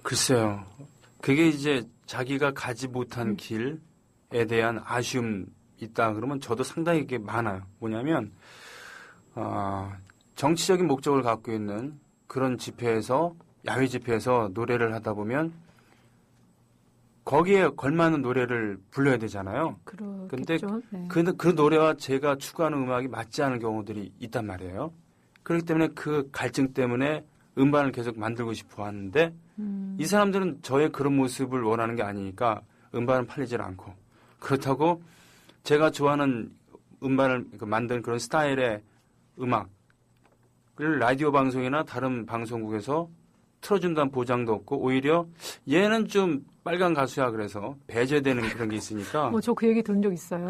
글쎄요. 그게 이제 자기가 가지 못한 길에 대한 아쉬움 있다 그러면 저도 상당히 이게 많아요. 뭐냐면 정치적인 목적을 갖고 있는 그런 집회에서 야외 집회에서 노래를 하다 보면 거기에 걸맞는 노래를 불러야 되잖아요. 그렇겠죠. 네. 그 노래와 제가 추구하는 음악이 맞지 않은 경우들이 있단 말이에요. 그렇기 때문에 그 갈증 때문에 음반을 계속 만들고 싶어 하는데 이 사람들은 저의 그런 모습을 원하는 게 아니니까 음반은 팔리질 않고 그렇다고 제가 좋아하는 음반을 만든 그런 스타일의 음악을 라디오 방송이나 다른 방송국에서 틀어준다는 보장도 없고 오히려 얘는 좀 빨간 가수야 그래서 배제되는 그런 게 있으니까. 저 그 얘기 들은 적 있어요.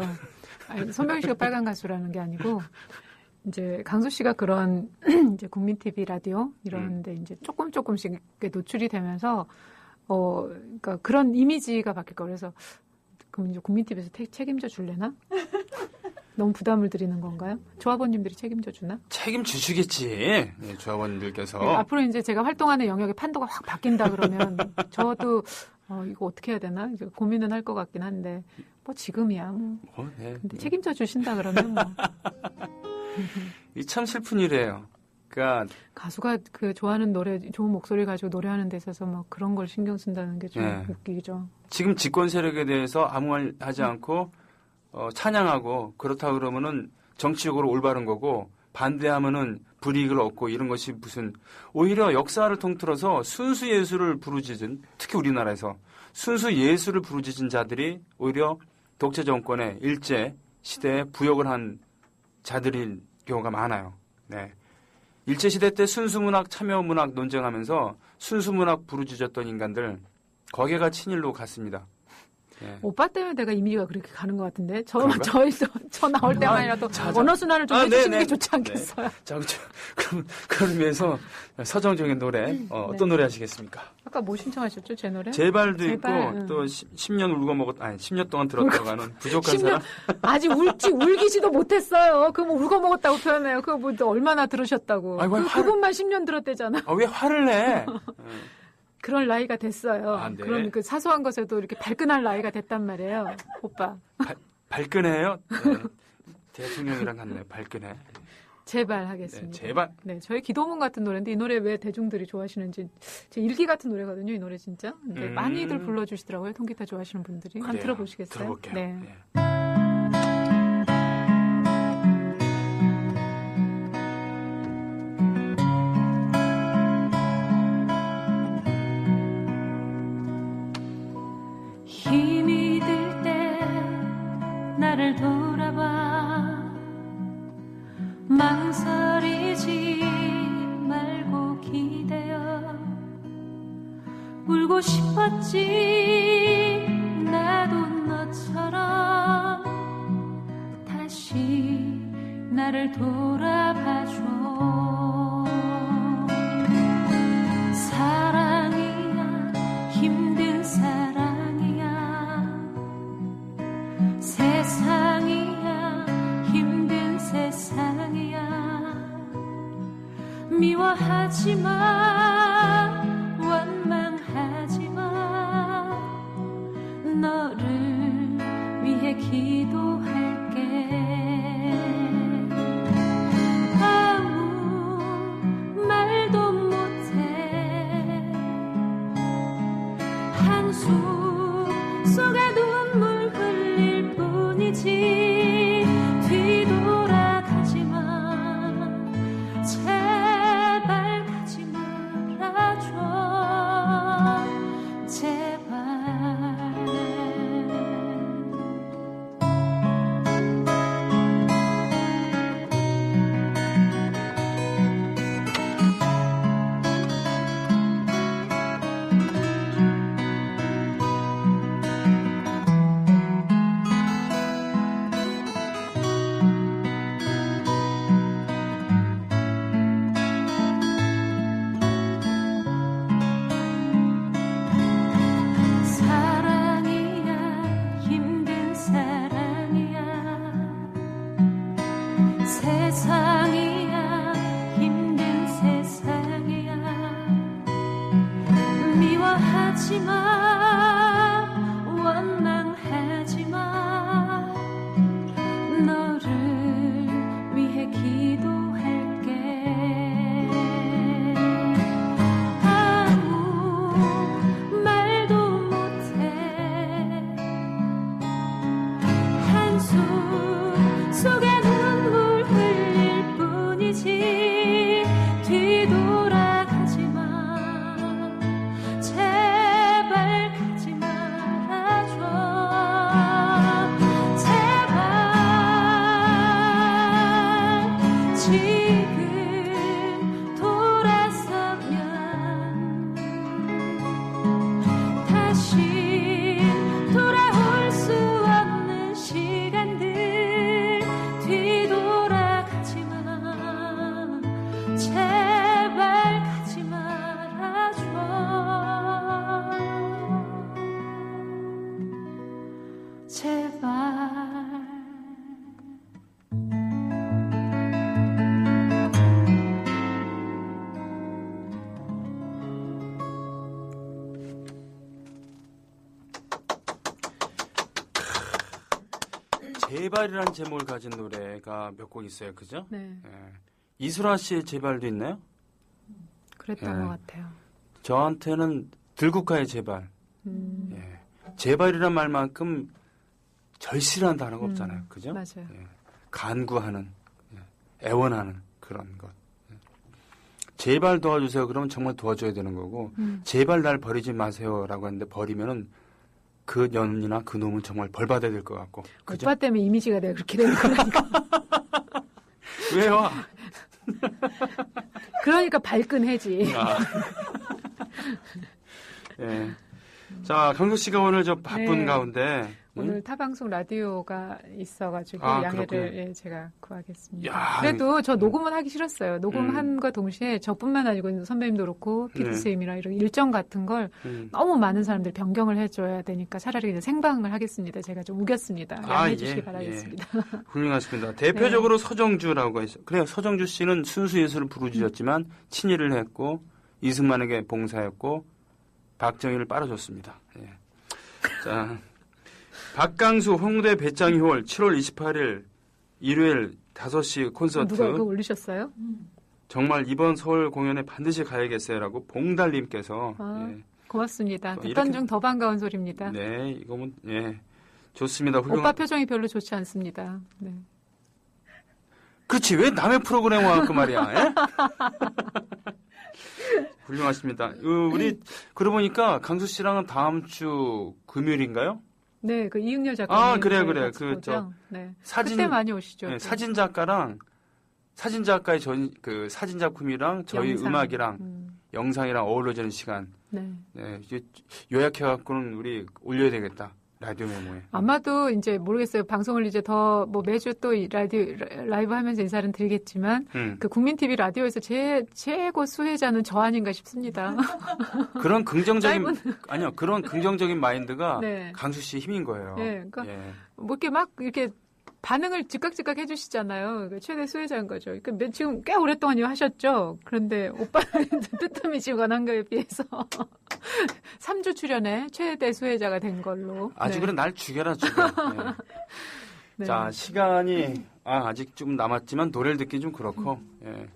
손병희 씨가 빨간 가수라는 게 아니고 이제 강수 씨가 그런 이제 국민 TV 라디오 이런데 이제 조금씩 노출이 되면서 그러니까 그런 이미지가 바뀔 거 그래서 그럼 이제 국민 TV에서 책임져 줄래나? 너무 부담을 드리는 건가요? 조합원님들이 책임져 주나? 책임지시겠지. 네, 조합원님들께서. 네, 앞으로 이제 제가 활동하는 영역의 판도가 확 바뀐다 그러면 저도 이거 어떻게 해야 되나? 이제 고민은 할 것 같긴 한데 뭐 지금이야 뭐. 네. 근데 책임져 주신다 그러면 뭐. 이 참 슬픈 일이에요. 그러니까 가수가 그 좋아하는 노래, 좋은 목소리 가지고 노래하는 데 있어서 막 그런 걸 신경 쓴다는 게 좀 웃기죠. 지금 집권 세력에 대해서 아무 말 하지 않고 찬양하고 그렇다 그러면은 정치적으로 올바른 거고 반대하면은 불이익을 얻고 이런 것이 무슨 오히려 역사를 통틀어서 순수 예술을 부르짖은 특히 우리나라에서 순수 예술을 부르짖은 자들이 오히려 독재 정권의 일제 시대에 부역을 한 자들인 경우가 많아요. 네. 일제 시대 때 순수 문학, 참여 문학 논쟁하면서 순수 문학 부르짖었던 인간들 거기가 친일로 갔습니다. 네. 오빠 때문에 내가 이미지가 그렇게 가는 것 같은데 저 나올 때만이라도 언어 순환을 좀 해주시는 게 좋지 않겠어요? 자, 그럼 위해서 서정적인 노래 어떤 노래 하시겠습니까? 아까 뭐 신청하셨죠? 제 노래? 제발도 있고 또 10년 울고 먹었 10년 동안 들었다고 하는 부족한 10년, 사람 아직 울기지도 못했어요. 그거 뭐 울고 먹었다고 표현해요. 그거 뭐 얼마나 들으셨다고? 그것만 10년 들었대잖아. 왜 화를 내? 그럴 나이가 됐어요. 네. 그런 그 사소한 것에도 이렇게 발끈할 나이가 됐단 말이에요, 오빠. 발끈해요? 네. 대통령이랑 같네. 발끈해. 제발 하겠습니다. 네, 제발. 네, 저희 기도문 같은 노래인데 이 노래 왜 대중들이 좋아하시는지 제 일기 같은 노래거든요, 이 노래 진짜. 근데 많이들 불러주시더라고요, 통기타 좋아하시는 분들이. 한번 들어보시겠어요? 들어볼게요. 네. 힘이 들 때 나를 돌아봐 망설이지 말고 기대어 울고 싶었지 나도 너처럼 다시 나를 돌아봐줘 사랑이야 힘든 사랑이야 세상이야 힘든 세상이야 미워하지마 원망하지마 너를 위해 기도할게 아무 뿐이지 뒤돌아가지 마 제발 가지 말아줘 제발 사랑이야 힘든 사랑이야 세상이야 힘든 세상이야 미워하지 마 원망하지 마 너를 위해 기도할게 아무 말도 못해 한숨 속에 눈물 흘릴 뿐이지 뒤돌아가지 마 제발 가지 말아줘 제발 지금 돌아서면 다시 돌아올 수 없는 시간들 뒤돌아가지 마 제발 가지 말아줘 제발 제발이라는 제목을 가진 노래가 몇 곡 있어요, 그죠? 네, 예. 이수라 씨의 제발도 있나요? 그랬던 네. 것 같아요. 저한테는 들국화의 제발. 예. 제발이란 말만큼 절실한 단어가 없잖아요, 그죠? 맞아요. 예. 간구하는, 예. 애원하는 그런 것. 예. 제발 도와주세요. 그러면 정말 도와줘야 되는 거고, 제발 날 버리지 마세요라고 하는데 버리면은 그 년이나 그 놈은 정말 벌 받아야 될 것 같고. 그죠? 오빠 때문에 이미지가 내가 그렇게 되는 거니까. 왜요? 그러니까 발끈해지. 아. 예. 자, 강수 씨가 오늘 저 바쁜 네. 가운데 오늘 타방송 라디오가 있어가지고 아, 양해를 그렇군요. 예, 제가 구하겠습니다. 야, 그래도 저 녹음은 하기 싫었어요. 녹음한과 음. 동시에 저뿐만 아니고 선배님도 그렇고 네. 피디쌤이랑 이런 일정 같은 걸 너무 많은 사람들이 변경을 해줘야 되니까 차라리 그냥 생방을 하겠습니다. 제가 좀 우겼습니다. 양해해 주시기 바라겠습니다. 훌륭하십니다. 대표적으로 서정주라고 있어요. 그래요. 서정주 씨는 순수 예술을 부르짖었지만 친일을 했고 이승만에게 봉사했고 박정희를 빨아줬습니다. 예. 자, 박강수 홍대 배짱이홀 7월 28일 일요일 5시 콘서트. 누가 그거 올리셨어요? 정말 이번 서울 공연에 반드시 가야겠어요라고 봉달님께서 아, 예. 고맙습니다. 또 듣던 이렇게- 중 더 반가운 소리입니다. 네, 이거면 예. 좋습니다. 오빠 표정이 별로 좋지 않습니다. 네. 그렇지. 왜 남의 프로그램 와갖고 말이야. 예? 훌륭하십니다. 우리 그러고 보니까 강수 씨랑은 다음 주 금요일인가요? 네, 그 이응렬 작가님. 아, 그래요, 저희 그래요. 같이 그, 보죠. 네. 사진 그때 많이 오시죠. 네, 사진 작가랑 사진 작가의 그 사진 작품이랑 저희 영상. 음악이랑 영상이랑 어우러지는 시간. 네. 네, 이제 요약해갖고는 우리 올려야 되겠다. 라디오 메모에. 아마도 이제 모르겠어요. 방송을 이제 더 뭐 매주 또 라이브 하면서 인사를 드리겠지만 그 국민 TV 라디오에서 최고 수혜자는 저 아닌가 싶습니다. 그런 긍정적인 아니요 그런 긍정적인 마인드가 네. 강수 씨의 힘인 거예요. 네, 그러니까 예. 뭐 이렇게 막 이렇게 반응을 즉각 해주시잖아요. 최대 수혜자인 거죠. 그러니까 지금 꽤 오랫동안 이거 하셨죠. 그런데 오빠는 뜨뜻미 원한 거에 비해서 3주 출연에 최대 수혜자가 된 걸로. 아직은 날 죽여라 죽여. 네. 네. 자 시간이 아직 좀 남았지만 노래를 듣기 좀 그렇고. 예.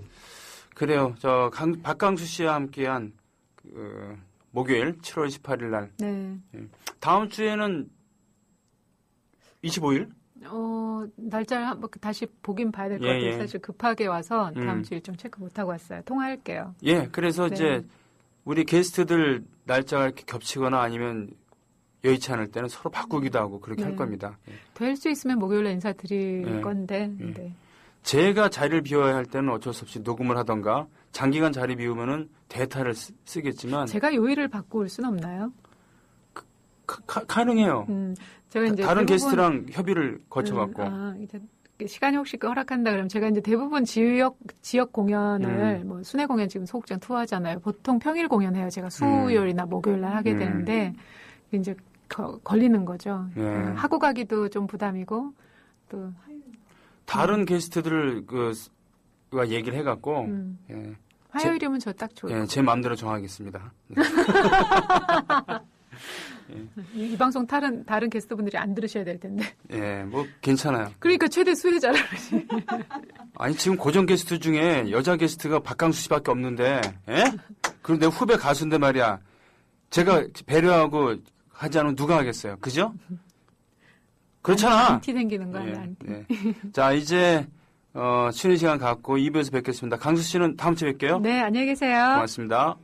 그래요. 저 박강수 씨와 함께한 목요일 7월 18일 날. 네. 다음 주에는 25일? 날짜를 한번 다시 보긴 봐야 될 것 예, 같아요. 예. 사실 급하게 와서 다음 주 일정 체크 못하고 왔어요. 통화할게요. 예, 그래서 네. 이제 우리 게스트들 날짜가 이렇게 겹치거나 아니면 여의치 않을 때는 서로 바꾸기도 하고 그렇게 할 네. 겁니다. 예. 될 수 있으면 목요일에 인사드릴 네. 건데. 네. 네. 제가 자리를 비워야 할 때는 어쩔 수 없이 녹음을 하던가 장기간 자리 비우면은 데이터를 쓰겠지만 제가 요일을 바꿀 수는 없나요? 가능해요. 제가 이제 다른 대부분, 게스트랑 협의를 거쳐갖고. 이제 시간이 혹시 허락한다 그러면 제가 이제 대부분 지역 공연을 뭐 순회 공연 지금 소극장 투어하잖아요. 보통 평일 공연해요. 제가 수요일이나 목요일 날 하게 되는데 이제 걸리는 거죠. 예. 하고 가기도 좀 부담이고 또 다른 게스트들을 가 얘기를 해갖고 예. 화요일이면 저 딱 좋아요. 예, 제 마음대로 정하겠습니다. 이 방송 다른 게스트분들이 안 들으셔야 될 텐데. 예, 뭐 괜찮아요. 그러니까 최대 수혜자라 그러지. 아니 지금 고정 게스트 중에 여자 게스트가 박강수 씨밖에 없는데, 예? 그리고 내 후배 가수인데 말이야. 제가 배려하고 하지 않으면 누가 하겠어요, 그죠? 그렇잖아. 안티 생기는 거 아니야? 안티. 예. 자 이제 쉬는 시간 갖고 2부에서 뵙겠습니다. 강수 씨는 다음 주에 뵐게요. 네, 안녕히 계세요. 고맙습니다.